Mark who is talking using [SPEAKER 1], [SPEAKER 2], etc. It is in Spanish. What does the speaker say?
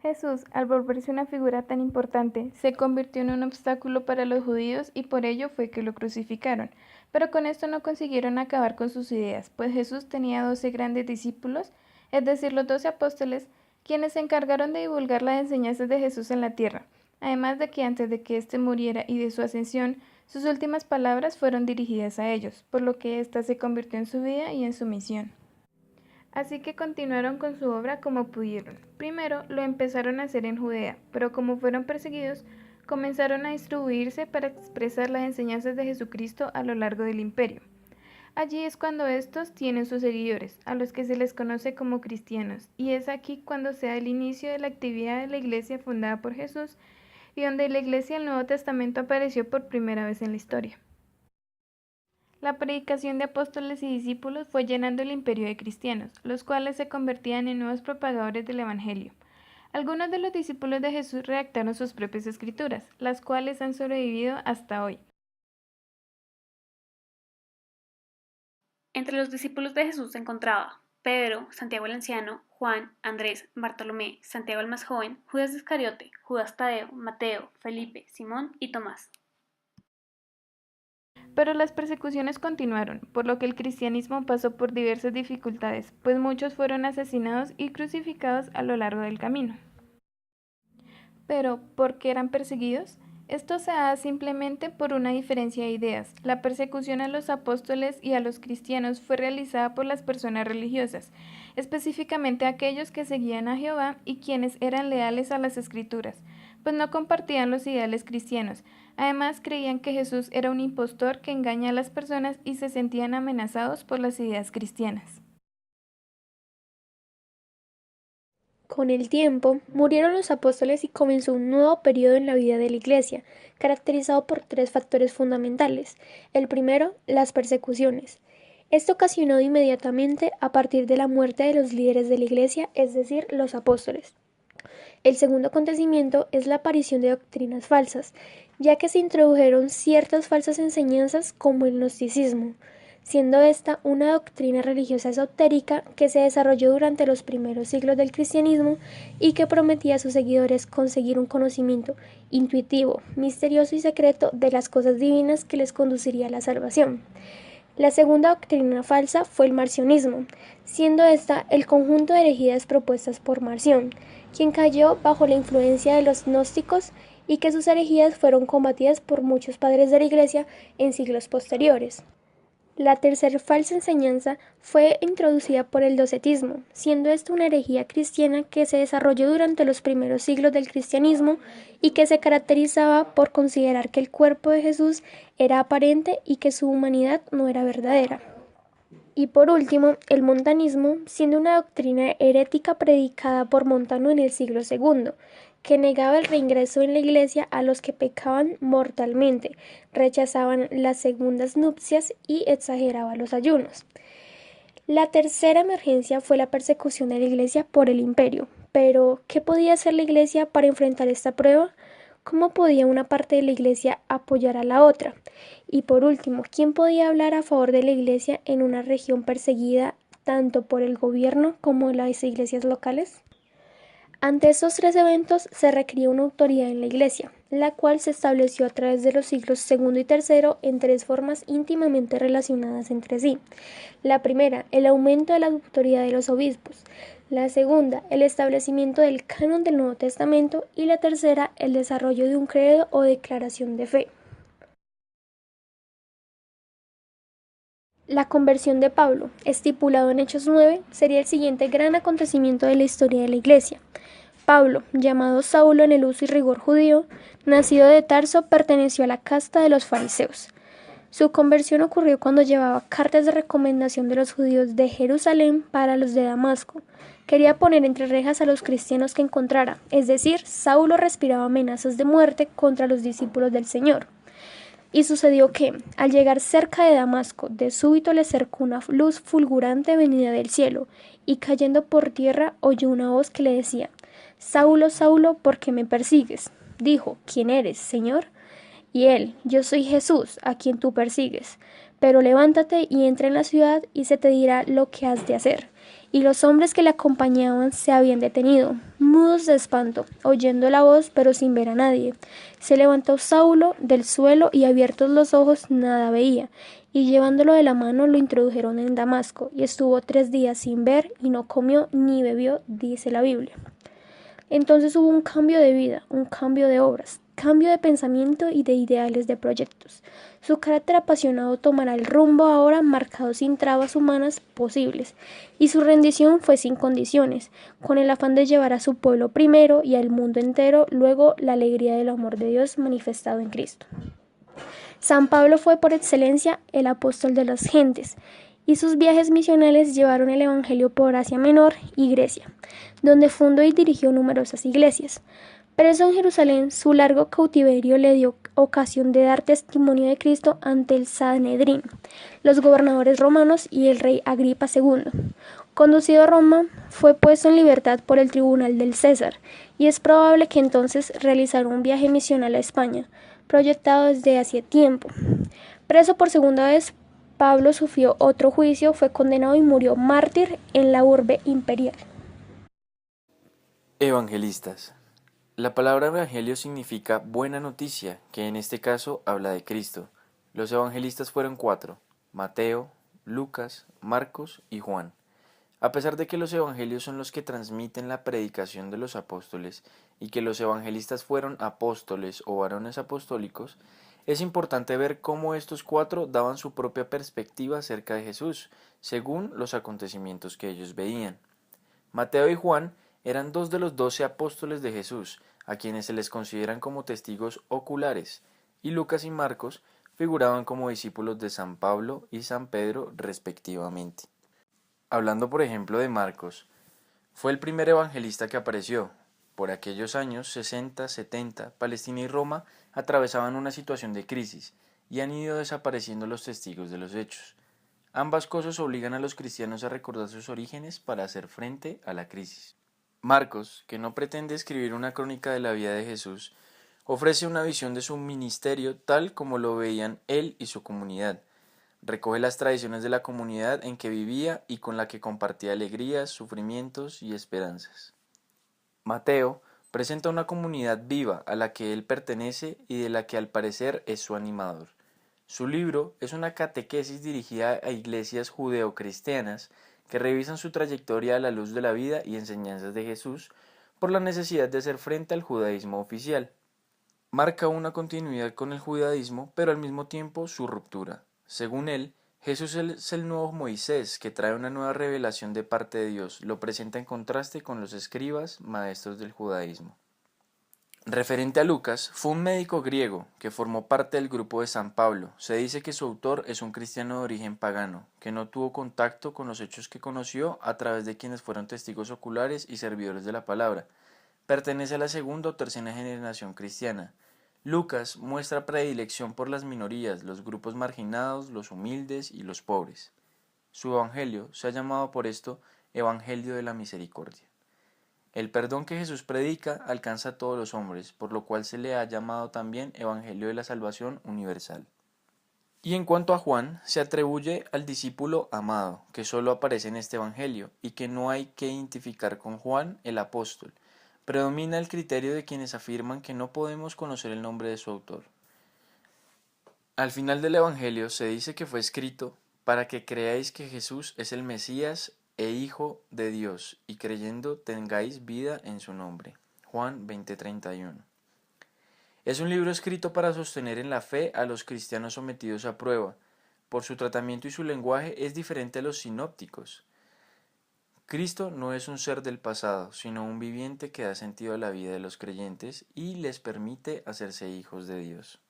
[SPEAKER 1] Jesús, al volverse una figura tan importante, se convirtió en un obstáculo para los judíos y por ello fue que lo crucificaron. Pero con esto no consiguieron acabar con sus ideas, pues Jesús tenía 12 grandes discípulos, es decir, los 12 apóstoles, quienes se encargaron de divulgar las enseñanzas de Jesús en la tierra. Además de que antes de que éste muriera y de su ascensión, sus últimas palabras fueron dirigidas a ellos, por lo que ésta se convirtió en su vida y en su misión. Así que continuaron con su obra como pudieron. Primero lo empezaron a hacer en Judea, pero como fueron perseguidos, comenzaron a distribuirse para expresar las enseñanzas de Jesucristo a lo largo del imperio. Allí es cuando estos tienen sus seguidores, a los que se les conoce como cristianos, y es aquí cuando se da el inicio de la actividad de la iglesia fundada por Jesús y donde la iglesia del Nuevo Testamento apareció por primera vez en la historia. La predicación de apóstoles y discípulos fue llenando el imperio de cristianos, los cuales se convertían en nuevos propagadores del Evangelio. Algunos de los discípulos de Jesús redactaron sus propias escrituras, las cuales han sobrevivido hasta hoy.
[SPEAKER 2] Entre los discípulos de Jesús se encontraba Pedro, Santiago el anciano, Juan, Andrés, Bartolomé, Santiago el más joven, Judas Iscariote, Judas Tadeo, Mateo, Felipe, Simón y Tomás.
[SPEAKER 1] Pero las persecuciones continuaron, por lo que el cristianismo pasó por diversas dificultades, pues muchos fueron asesinados y crucificados a lo largo del camino. Pero, ¿por qué eran perseguidos? Esto se da simplemente por una diferencia de ideas. La persecución a los apóstoles y a los cristianos fue realizada por las personas religiosas, específicamente aquellos que seguían a Jehová y quienes eran leales a las escrituras, pues no compartían los ideales cristianos. Además, creían que Jesús era un impostor que engaña a las personas y se sentían amenazados por las ideas cristianas.
[SPEAKER 3] Con el tiempo, murieron los apóstoles y comenzó un nuevo periodo en la vida de la Iglesia, caracterizado por tres factores fundamentales. El primero, las persecuciones. Esto ocasionó inmediatamente a partir de la muerte de los líderes de la Iglesia, es decir, los apóstoles. El segundo acontecimiento es la aparición de doctrinas falsas, ya que se introdujeron ciertas falsas enseñanzas como el gnosticismo, siendo esta una doctrina religiosa esotérica que se desarrolló durante los primeros siglos del cristianismo y que prometía a sus seguidores conseguir un conocimiento intuitivo, misterioso y secreto de las cosas divinas que les conduciría a la salvación. La segunda doctrina falsa fue el marcionismo, siendo esta el conjunto de herejías propuestas por Marción, quien cayó bajo la influencia de los gnósticos y que sus herejías fueron combatidas por muchos padres de la Iglesia en siglos posteriores. La tercera falsa enseñanza fue introducida por el docetismo, siendo esta una herejía cristiana que se desarrolló durante los primeros siglos del cristianismo y que se caracterizaba por considerar que el cuerpo de Jesús era aparente y que su humanidad no era verdadera. Y por último, el montanismo, siendo una doctrina herética predicada por Montano en el siglo II, que negaba el reingreso en la iglesia a los que pecaban mortalmente, rechazaban las segundas nupcias y exageraba los ayunos. La tercera emergencia fue la persecución de la iglesia por el imperio. Pero, ¿qué podía hacer la iglesia para enfrentar esta prueba? ¿Cómo podía una parte de la iglesia apoyar a la otra? Y por último, ¿quién podía hablar a favor de la iglesia en una región perseguida tanto por el gobierno como las iglesias locales? Ante estos tres eventos se requería una autoridad en la Iglesia, la cual se estableció a través de los siglos II y III en tres formas íntimamente relacionadas entre sí. La primera, el aumento de la autoridad de los obispos. La segunda, el establecimiento del canon del Nuevo Testamento. Y la tercera, el desarrollo de un credo o declaración de fe. La conversión de Pablo, estipulado en Hechos 9, sería el siguiente gran acontecimiento de la historia de la Iglesia. Pablo, llamado Saulo en el uso y rigor judío, nacido de Tarso, perteneció a la casta de los fariseos. Su conversión ocurrió cuando llevaba cartas de recomendación de los judíos de Jerusalén para los de Damasco. Quería poner entre rejas a los cristianos que encontrara, es decir, Saulo respiraba amenazas de muerte contra los discípulos del Señor. Y sucedió que, al llegar cerca de Damasco, de súbito le cercó una luz fulgurante venida del cielo, y cayendo por tierra oyó una voz que le decía: «Saulo, Saulo, ¿por qué me persigues?». Dijo: «¿Quién eres, Señor?». Y él: yo soy Jesús, a quien tú persigues. Pero levántate y entra en la ciudad, y se te dirá lo que has de hacer. Y los hombres que le acompañaban se habían detenido, mudos de espanto, oyendo la voz, pero sin ver a nadie. Se levantó Saulo del suelo, y abiertos los ojos nada veía. Y llevándolo de la mano lo introdujeron en Damasco, y estuvo 3 días sin ver, y no comió ni bebió, dice la Biblia. Entonces hubo un cambio de vida, un cambio de obras, cambio de pensamiento y de ideales, de proyectos. Su carácter apasionado tomará el rumbo ahora marcado sin trabas humanas posibles, y su rendición fue sin condiciones, con el afán de llevar a su pueblo primero y al mundo entero luego la alegría del amor de Dios manifestado en Cristo. San Pablo fue por excelencia el apóstol de las gentes, y sus viajes misionales llevaron el Evangelio por Asia Menor y Grecia, donde fundó y dirigió numerosas iglesias. Preso en Jerusalén, su largo cautiverio le dio ocasión de dar testimonio de Cristo ante el Sanedrín, los gobernadores romanos y el rey Agripa II. Conducido a Roma, fue puesto en libertad por el tribunal del César, y es probable que entonces realizara un viaje misional a España, proyectado desde hacía tiempo. Preso por segunda vez, Pablo sufrió otro juicio, fue condenado y murió mártir en la urbe imperial.
[SPEAKER 4] Evangelistas. La palabra evangelio significa buena noticia, que en este caso habla de Cristo. Los evangelistas fueron 4: Mateo, Lucas, Marcos y Juan. A pesar de que los evangelios son los que transmiten la predicación de los apóstoles y que los evangelistas fueron apóstoles o varones apostólicos, es importante ver cómo estos 4 daban su propia perspectiva acerca de Jesús, según los acontecimientos que ellos veían. Mateo y Juan eran 2 de los 12 apóstoles de Jesús, a quienes se les consideran como testigos oculares, y Lucas y Marcos figuraban como discípulos de San Pablo y San Pedro respectivamente. Hablando por ejemplo de Marcos, fue el primer evangelista que apareció. Por aquellos años 60-70, Palestina y Roma atravesaban una situación de crisis y han ido desapareciendo los testigos de los hechos. Ambas cosas obligan a los cristianos a recordar sus orígenes para hacer frente a la crisis. Marcos, que no pretende escribir una crónica de la vida de Jesús, ofrece una visión de su ministerio tal como lo veían él y su comunidad. Recoge las tradiciones de la comunidad en que vivía y con la que compartía alegrías, sufrimientos y esperanzas. Mateo presenta una comunidad viva a la que él pertenece y de la que al parecer es su animador. Su libro es una catequesis dirigida a iglesias judeocristianas que revisan su trayectoria a la luz de la vida y enseñanzas de Jesús por la necesidad de hacer frente al judaísmo oficial. Marca una continuidad con el judaísmo, pero al mismo tiempo su ruptura. Según él, Jesús es el nuevo Moisés que trae una nueva revelación de parte de Dios, lo presenta en contraste con los escribas, maestros del judaísmo. Referente a Lucas, fue un médico griego que formó parte del grupo de San Pablo. Se dice que su autor es un cristiano de origen pagano, que no tuvo contacto con los hechos que conoció a través de quienes fueron testigos oculares y servidores de la palabra. Pertenece a la segunda o tercera generación cristiana. Lucas muestra predilección por las minorías, los grupos marginados, los humildes y los pobres. Su evangelio se ha llamado por esto Evangelio de la Misericordia. El perdón que Jesús predica alcanza a todos los hombres, por lo cual se le ha llamado también Evangelio de la Salvación Universal. Y en cuanto a Juan, se atribuye al discípulo amado, que solo aparece en este Evangelio, y que no hay que identificar con Juan el apóstol. Predomina el criterio de quienes afirman que no podemos conocer el nombre de su autor. Al final del Evangelio se dice que fue escrito para que creáis que Jesús es el Mesías e Hijo de Dios, y creyendo tengáis vida en su nombre. Juan 20:31. Es un libro escrito para sostener en la fe a los cristianos sometidos a prueba. Por su tratamiento y su lenguaje es diferente a los sinópticos. Cristo no es un ser del pasado, sino un viviente que da sentido a la vida de los creyentes y les permite hacerse hijos de Dios.